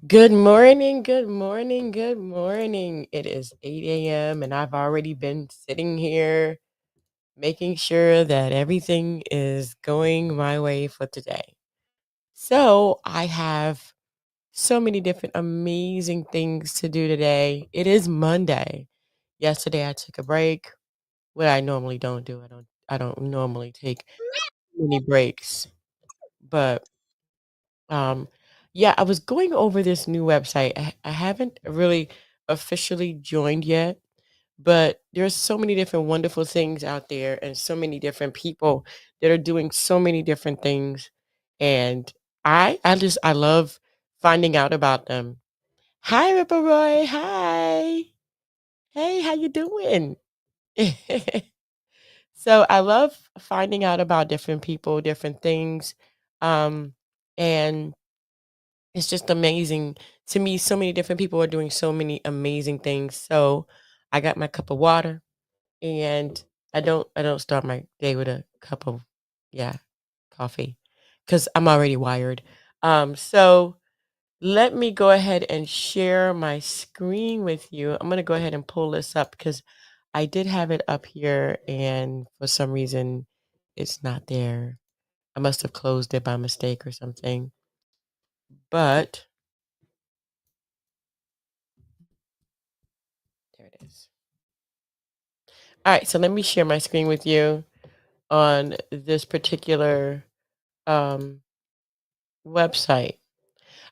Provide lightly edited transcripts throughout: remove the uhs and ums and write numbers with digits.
Good morning, good morning, good morning. It is 8 a.m. and I've already been sitting here making sure that everything is going my way for today. So I have so many different amazing things to do today. It is Monday. Yesterday I took a break. What I normally don't do. I don't normally take many breaks. But Um, yeah, I was going over this new website. I haven't really officially joined yet, but there's so many different wonderful things out there and so many different people that are doing so many different things. And I love finding out about them. Hi, Ripple Roy. Hi. Hey, how you doing? So I love finding out about different people, different things. And it's just amazing to me. So many different people are doing so many amazing things. So I got my cup of water and I don't start my day with a cup of yeah, coffee cuz I'm already wired. So let me go ahead and share my screen with you. I'm going to go ahead and pull this up cuz I did have it up here and for some reason it's not there. I must have closed it by mistake or something. But there it is. All right, so let me share my screen with you on this particular um, website.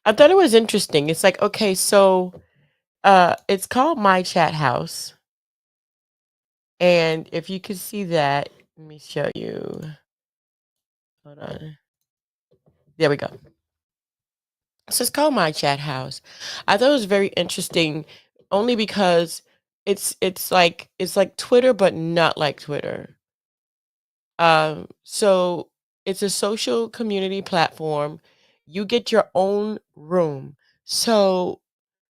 I thought it was interesting. It's like, okay, so it's called My Chat House. And if you could see that, let me show you. Hold on. There we go. So it's called My Chat House. I thought it was very interesting only because it's like Twitter, but not like Twitter. So it's a social community platform. You get your own room. So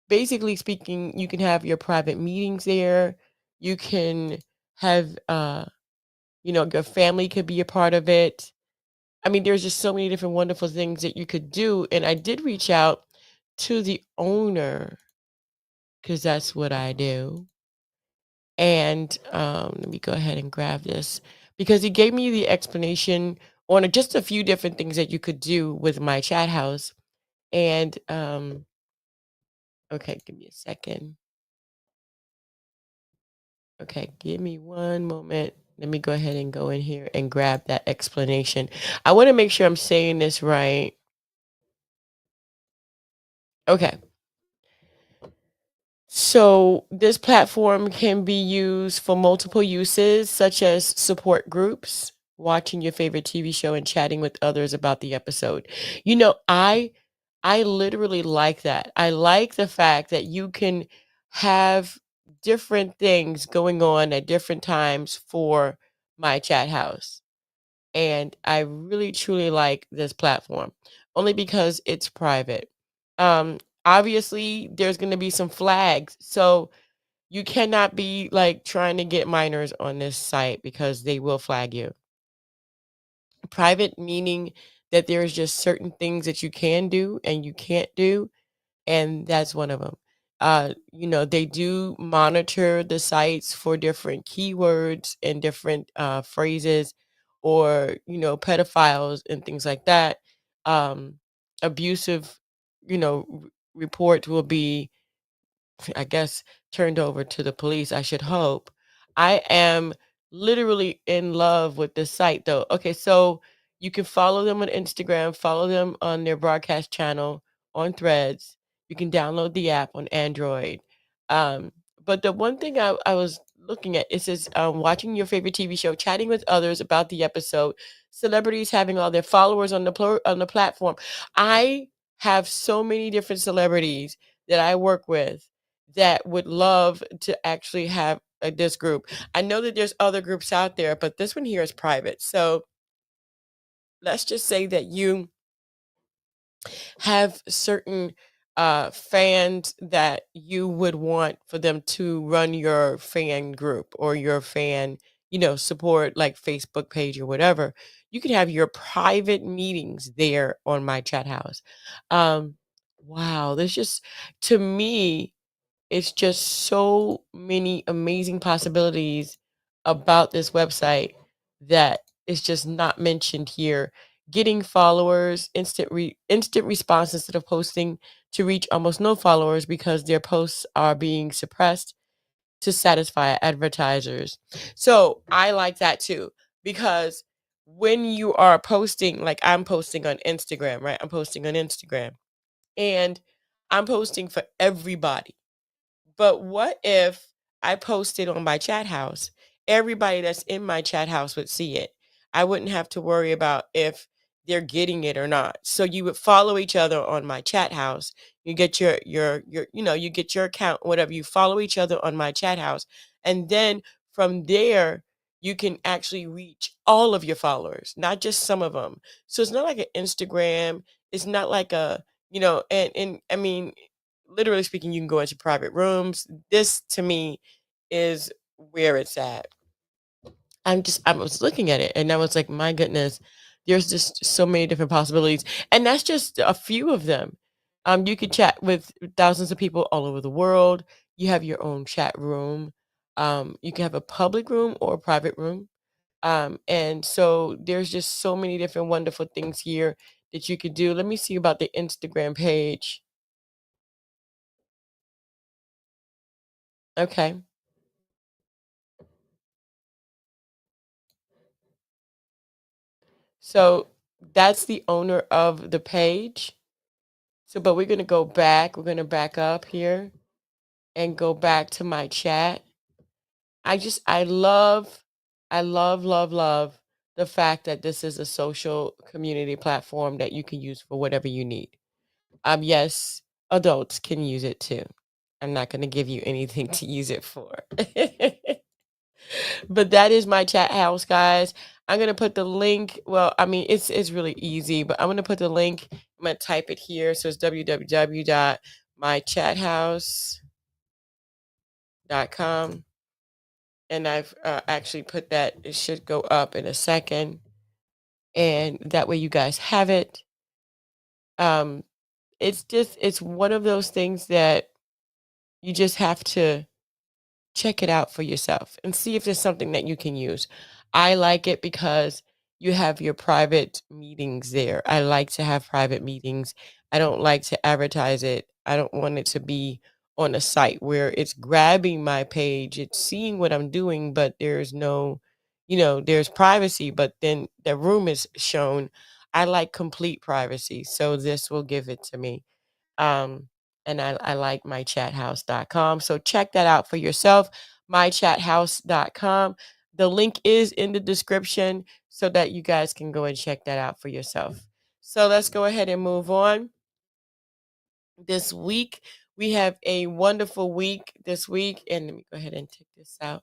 basically speaking, you can have your private meetings there. You can have your family could be a part of it. I mean, there's just so many different wonderful things that you could do. And I did reach out to the owner because that's what I do. And let me go ahead and grab this because he gave me the explanation on just a few different things that you could do with my chat house. And okay, give me a second. Okay, give me one moment. Let me go ahead and go in here and grab that explanation. I want to make sure I'm saying this right. Okay. So this platform can be used for multiple uses, such as support groups, watching your favorite TV show, and chatting with others about the episode. I literally like that. I like the fact that you can have different things going on at different times for my chat house. And I really truly like this platform only because it's private. Obviously there's going to be some flags. So you cannot be like trying to get minors on this site because they will flag you. Private meaning that there's just certain things that you can do and you can't do, and that's one of them. They do monitor the sites for different keywords and different phrases, or pedophiles and things like that. Abusive, reports will be, I guess, turned over to the police, I should hope. I am literally in love with this site though. Okay, so you can follow them on Instagram, follow them on their broadcast channel on Threads. You can download the app on Android. Um, but the one thing I was looking at, it says watching your favorite TV show, chatting with others about the episode, celebrities having all their followers on on the platform. I have so many different celebrities that I work with that would love to actually have this group. I know that there's other groups out there, but this one here is private. So let's just say that you have certain fans that you would want for them to run your fan group or your fan, support like Facebook page or whatever. You can have your private meetings there on my chat house. Um, wow, there's just, to me, it's just so many amazing possibilities about this website that is just not mentioned here. Getting followers, instant response instead of posting to reach almost no followers because their posts are being suppressed to satisfy advertisers. So I like that too, because when you are posting, like I'm posting on Instagram, right? I'm posting on Instagram and I'm posting for everybody. But what if I posted on my chat house? Everybody that's in my chat house would see it. I wouldn't have to worry about if they're getting it or not. So you would follow each other on my chat house. You get your you get your account, whatever. You follow each other on my chat house. And then from there, you can actually reach all of your followers, not just some of them. So it's not like an Instagram. It's not like a, and I mean, literally speaking, you can go into private rooms. This to me is where it's at. I was looking at it and I was like, my goodness, there's just so many different possibilities. And that's just a few of them. You could chat with thousands of people all over the world. You have your own chat room. You can have a public room or a private room. And so there's just so many different wonderful things here that you could do. Let me see about the Instagram page. Okay. So that's the owner of the page. So, but we're going to go back. We're going to back up here and go back to my chat. I love the fact that this is a social community platform that you can use for whatever you need. Yes, adults can use it too. I'm not going to give you anything to use it for. But that is my chat house, guys. I'm gonna put the link. Well, I mean, it's really easy, but I'm gonna put the link. I'm gonna type it here. So it's www.mychathouse.com, and I've actually put that. It should go up in a second, and that way you guys have it. Um, it's one of those things that you just have to check it out for yourself and see if there's something that you can use. I like it because you have your private meetings there. I like to have private meetings. I don't like to advertise it. I don't want it to be on a site where it's grabbing my page, it's seeing what I'm doing, but there's no, there's privacy, but then the room is shown. I like complete privacy. So this will give it to me. Um, and I like mychathouse.com. So check that out for yourself, mychathouse.com. The link is in the description so that you guys can go and check that out for yourself. So let's go ahead and move on. This week, we have a wonderful week this week. And let me go ahead and take this out.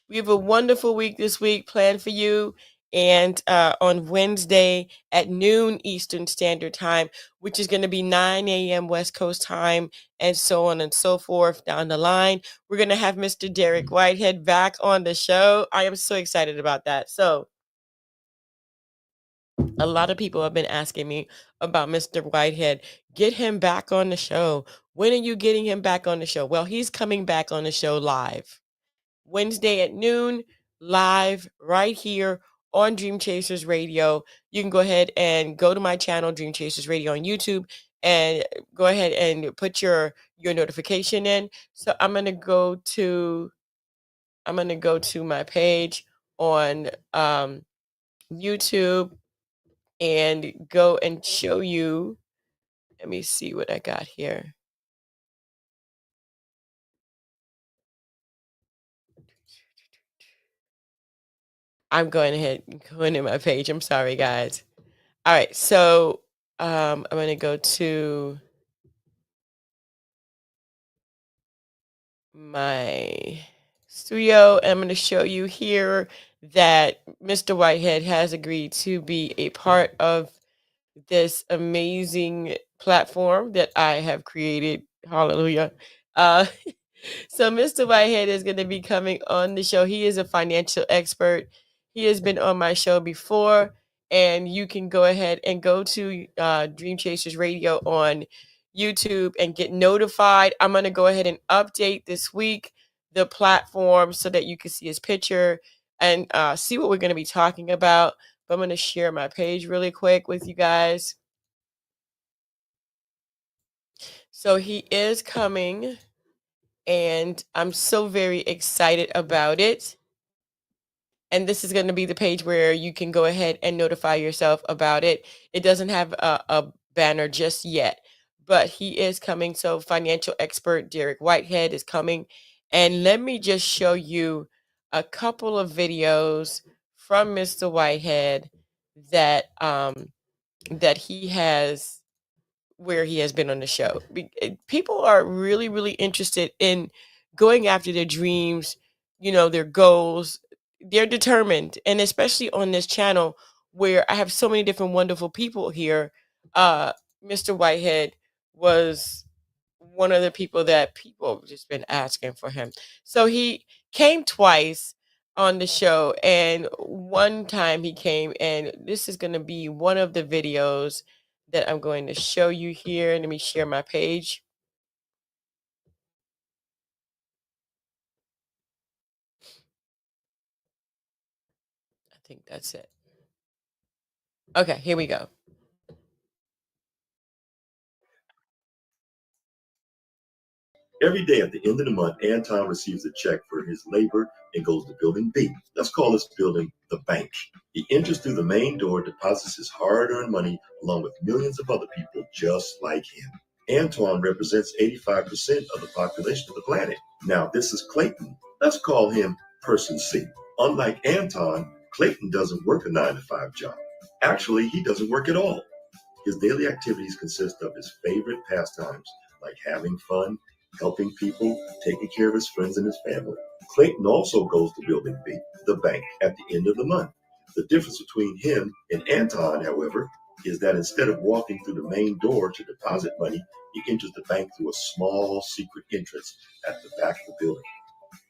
We have a wonderful week this week planned for you. And on Wednesday at noon Eastern Standard Time, which is going to be 9 a.m. West Coast time, and so on and so forth down the line, we're going to have Mr. Derrick Whitehead back on the show. I am so excited about that. So, a lot of people have been asking me about Mr. Whitehead. Get him back on the show. When are you getting him back on the show? Well, he's coming back on the show live. Wednesday at noon, live right here on Dream Chasers Radio. You can go ahead and go to my channel, Dream Chasers Radio on YouTube, and go ahead and put your notification in. So I'm gonna go to my page on YouTube and go and show you. Let me see what I got here. I'm going ahead and going to my page. I'm sorry, guys. All right, so I'm gonna go to my studio and I'm going to show you here that Mr. Whitehead has agreed to be a part of this amazing platform that I have created. Hallelujah. Uh, so Mr. Whitehead is going to be coming on the show. He is a financial expert. He has been on my show before, and you can go ahead and go to Dream Chasers Radio on YouTube and get notified. I'm going to go ahead and update this week the platform so that you can see his picture and see what we're going to be talking about. But I'm going to share my page really quick with you guys. So he is coming, and I'm so very excited about it. And this is going to be the page where you can go ahead and notify yourself about it. It doesn't have a banner just yet, but he is coming. So financial expert Derrick Whitehead is coming. And let me just show you a couple of videos from Mr. Whitehead that that he has, where he has been on the show. People are really, really interested in going after their dreams, their goals. They're determined. And especially on this channel where I have so many different wonderful people here, uh, Mr. Whitehead was one of the people that people have just been asking for him. So he came twice on the show, and one time he came, and this is going to be one of the videos that I'm going to show you here. Let me share my page. I think that's it. Okay, here we go. Every day at the end of the month, Anton receives a check for his labor and goes to building B. Let's call this building the bank. He enters through the main door, deposits his hard-earned money along with millions of other people just like him. Antoine represents 85% of the population of the planet. Now, this is Clayton. Let's call him Person C. Unlike Anton, Clayton doesn't work a 9-to-5 job. Actually, he doesn't work at all. His daily activities consist of his favorite pastimes, like having fun, helping people, taking care of his friends and his family. Clayton also goes to Building B, the bank, at the end of the month. The difference between him and Anton, however, is that instead of walking through the main door to deposit money, he enters the bank through a small secret entrance at the back of the building.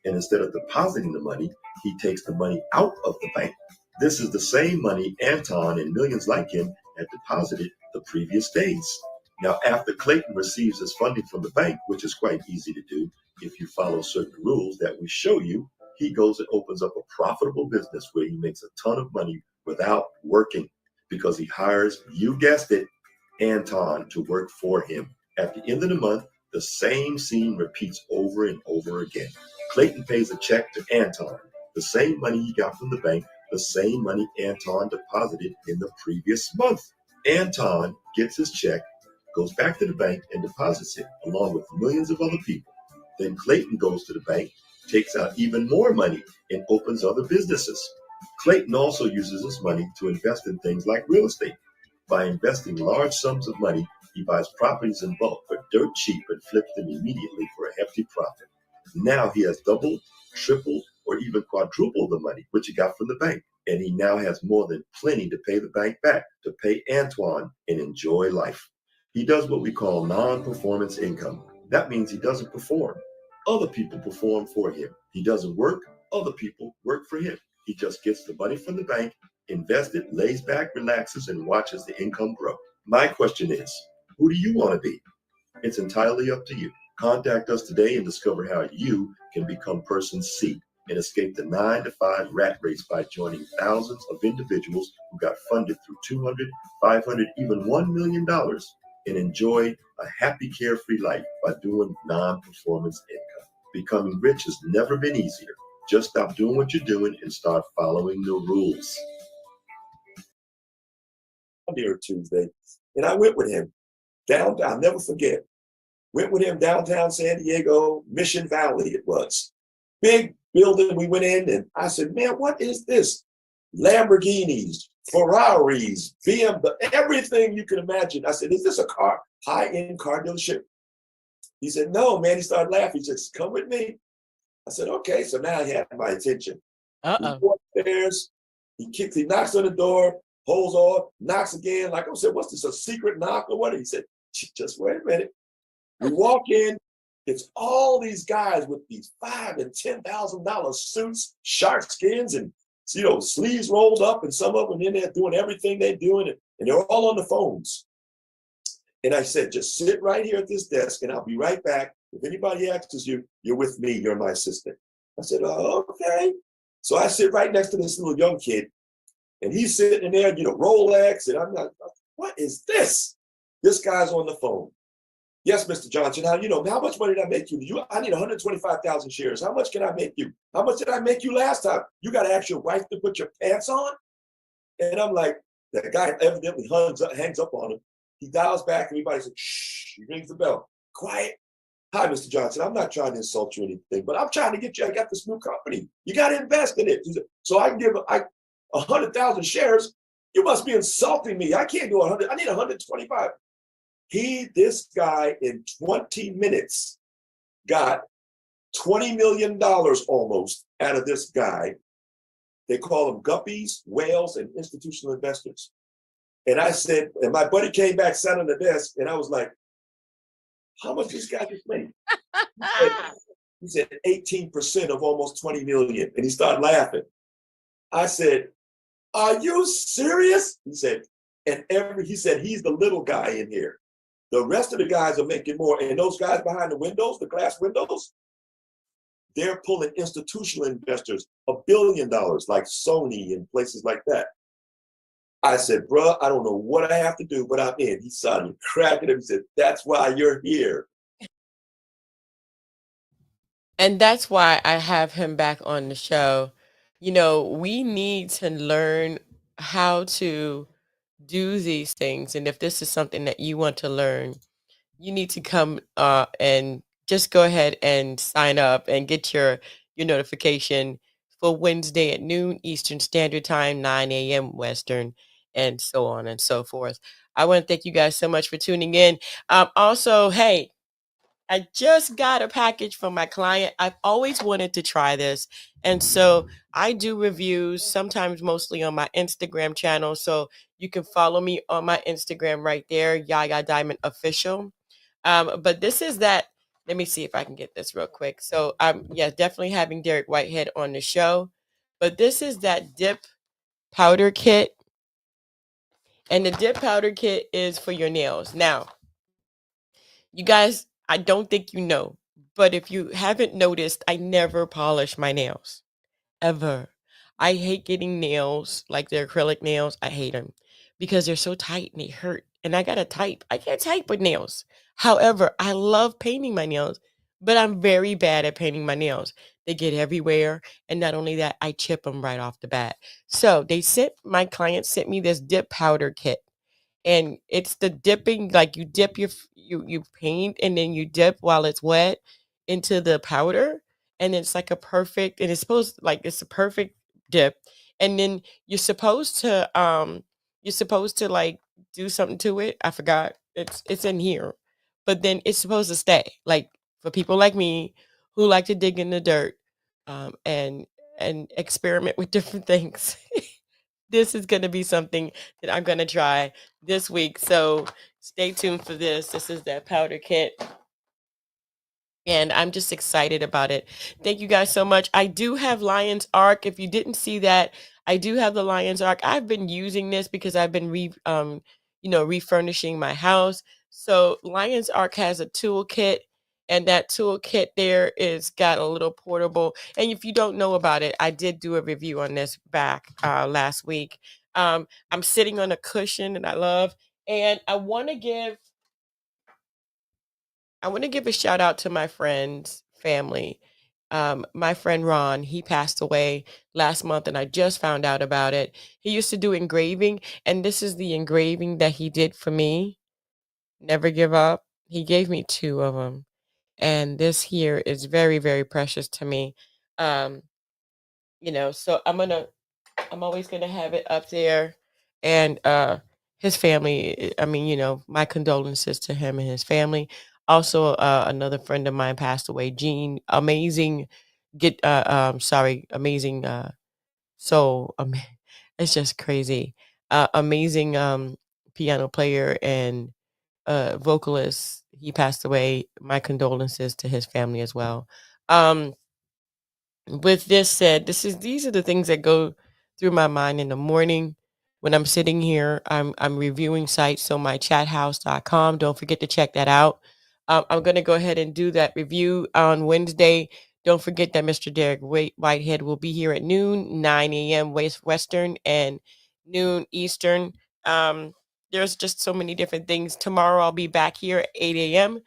And instead of depositing the money, he takes the money out of the bank. This is the same money Anton and millions like him had deposited the previous days. Now, after Clayton receives his funding from the bank, which is quite easy to do if you follow certain rules that we show you, he goes and opens up a profitable business where he makes a ton of money without working because he hires, you guessed it, Anton to work for him. At the end of the month, the same scene repeats over and over again. Clayton pays a check to Anton, the same money he got from the bank, the same money Anton deposited in the previous month. Anton gets his check, goes back to the bank, and deposits it along with millions of other people. Then Clayton goes to the bank, takes out even more money, and opens other businesses. Clayton also uses his money to invest in things like real estate. By investing large sums of money, he buys properties in bulk for dirt cheap and flips them immediately for a hefty profit. Now he has doubled, tripled, or even quadrupled the money which he got from the bank. And he now has more than plenty to pay the bank back, to pay Antoine and enjoy life. He does what we call non-performance income. That means he doesn't perform. Other people perform for him. He doesn't work. Other people work for him. He just gets the money from the bank, invests it, lays back, relaxes, and watches the income grow. My question is, who do you want to be? It's entirely up to you. Contact us today and discover how you can become Person C and escape the 9-to-5 rat race by joining thousands of individuals who got funded through 200, 500, even $1 million and enjoy a happy, carefree life by doing non-performance income. Becoming rich has never been easier. Just stop doing what you're doing and start following the rules. Monday or Tuesday, and I went with him down. I'll never forget. Went with him downtown San Diego, Mission Valley. It was big building. We went in, and I said, "Man, what is this? Lamborghinis, Ferraris, BMW, everything you can imagine." I said, "Is this a high-end car dealership?" He said, "No, man." He started laughing. He said, "Come with me." I said, "Okay." So now he had my attention. We go upstairs. He knocks on the door, holds on, knocks again. Like I said, "What's this, a secret knock or what?" He said, "Just wait a minute." We walk in, it's all these guys with these $5,000 and $10,000 suits, shark skins, and sleeves rolled up, and some of them in there doing everything they're doing, and they're all on the phones. And I said, just sit right here at this desk and I'll be right back. If anybody asks you, you're with me, you're my assistant. I said, oh, okay. So I sit right next to this little young kid, and he's sitting in there, Rolex, and I'm not, what is this? This guy's on the phone. Yes, Mr. Johnson, how much money did I make you? I need 125,000 shares. How much can I make you? How much did I make you last time? You got to ask your wife to put your pants on? And I'm like, that guy evidently hangs up on him. He dials back, and everybody's like, shh, he rings the bell. Quiet. Hi, Mr. Johnson. I'm not trying to insult you or anything, but I'm trying to get you. I got this new company. You got to invest in it. So I can give 100,000 shares. You must be insulting me. I can't do 100. I need 125. This guy in 20 minutes got $20 million almost out of this guy. They call them guppies, whales, and institutional investors. And I said, and my buddy came back, sat on the desk, and I was like, how much this guy just made? He said 18% of almost 20 million. And he started laughing. I said, are you serious? He said, he said, he's the little guy in here. The rest of the guys are making more. And those guys behind the windows, the glass windows, they're pulling institutional investors $1 billion, like Sony and places like that. I said, bro, I don't know what I have to do, but I'm in. He started cracking him. He said, that's why you're here. And that's why I have him back on the show. We need to learn how to do these things. And if this is something that you want to learn, you need to come and just go ahead and sign up and get your notification for Wednesday at noon Eastern Standard Time, 9 a.m. Western, and so on and so forth. I want to thank you guys so much for tuning in. Also, hey, I just got a package from my client. I've always wanted to try this. And so I do reviews, sometimes mostly on my Instagram channel. So you can follow me on my Instagram right there, Yaya Diamond Official. But this is that. Let me see if I can get this real quick. So yeah, definitely having Derrick Whitehead on the show. But this is that dip powder kit. And the dip powder kit is for your nails. Now, you guys, I don't think you know, but if you haven't noticed, I never polish my nails. Ever. I hate getting nails, like the acrylic nails. I hate them because they're so tight and they hurt. And I gotta type. I can't type with nails. However, I love painting my nails, but I'm very bad at painting my nails. They get everywhere. And not only that, I chip them right off the bat. So my client sent me this dip powder kit, and it's the dipping, like you dip you paint and then you dip while it's wet into the powder, and it's like a perfect, and it's a perfect dip. And then you're supposed to like do something to it. I forgot, it's in here, but then it's supposed to stay, like, for people like me who like to dig in the dirt, and experiment with different things. This is going to be something that I'm going to try this week. So stay tuned for this. This is that powder kit. And I'm just excited about it. Thank you guys so much. I do have Lion's Arc. If you didn't see that, I do have the Lion's Arc. I've been using this because I've been refurnishing my house. So Lion's Arc has a toolkit, and that toolkit there is got a little portable. And if you don't know about it, I did do a review on this back last week. I'm sitting on a cushion and I love, and I want to give a shout out to my friend's family. My friend Ron, he passed away last month, and I just found out about it. He used to do engraving, and this is the engraving that he did for me. Never give up. He gave me two of them, and this here is very, very precious to me. Um, so I'm always gonna have it up there, and his family. I mean, my condolences to him and his family. Also, another friend of mine passed away. Gene, amazing, amazing soul. It's just crazy. Amazing piano player and vocalist. He passed away. My condolences to his family as well. Um, with this said, these are the things that go through my mind in the morning when I'm sitting here, I'm reviewing sites. So my chathouse.com, don't forget to check that out. I'm going to go ahead and do that review on Wednesday. Don't forget that Mr. Derrick Whitehead will be here at noon, 9 a.m. Western and noon Eastern. There's just so many different things. Tomorrow I'll be back here at 8 a.m.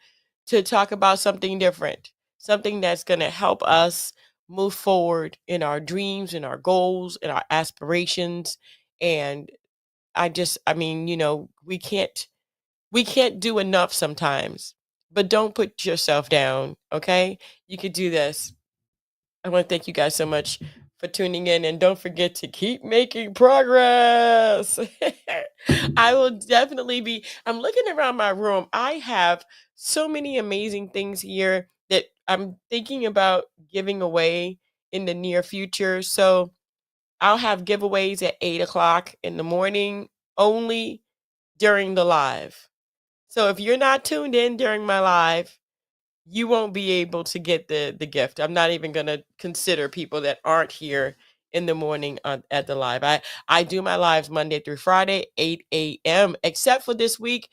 to talk about something different, something that's going to help us move forward in our dreams, in our goals, in our aspirations. And I mean, we can't do enough sometimes, but don't put yourself down. Okay. You could do this. I want to thank you guys so much for tuning in, and don't forget to keep making progress. I will definitely be. I'm looking around my room. I have so many amazing things here that I'm thinking about giving away in the near future. So I'll have giveaways at 8 o'clock in the morning only during the live. So if you're not tuned in during my live, you won't be able to get the gift. I'm not even going to consider people that aren't here in the morning at the live. I do my lives Monday through Friday, 8 a.m. except for this week.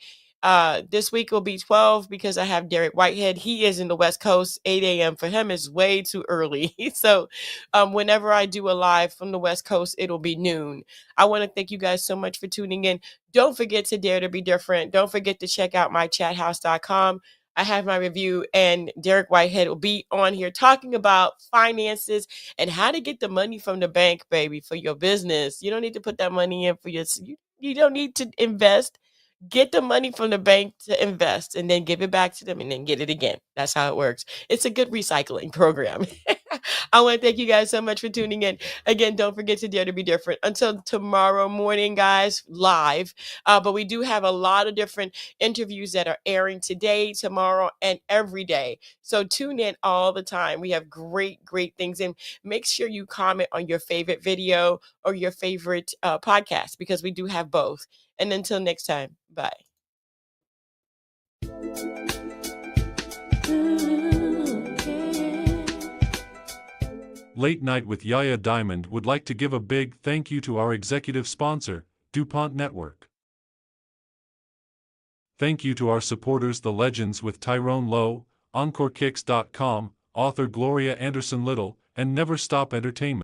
This week will be 12 because I have Derrick Whitehead. He is in the West Coast. 8 a.m. for him is way too early. So whenever I do a live from the West Coast, it'll be noon. I want to thank you guys so much for tuning in. Don't forget to dare to be different. Don't forget to check out my chathouse.com. I have my review, and Derrick Whitehead will be on here talking about finances and how to get the money from the bank, baby, for your business. You don't need to put that money in for you don't need to invest. Get the money from the bank to invest and then give it back to them and then get it again. That's how it works. It's a good recycling program. I want to thank you guys so much for tuning in. Again, don't forget to dare to be different. Until tomorrow morning, guys, live. But we do have a lot of different interviews that are airing today, tomorrow, and every day. So tune in all the time. We have great, great things. And make sure you comment on your favorite video or your favorite podcast, because we do have both. And until next time, bye. Late Night with Yaya Diamond would like to give a big thank you to our executive sponsor, DuPont Network. Thank you to our supporters, the legends with Tyrone Lowe, EncoreKicks.com, author Gloria Anderson Little, and Never Stop Entertainment.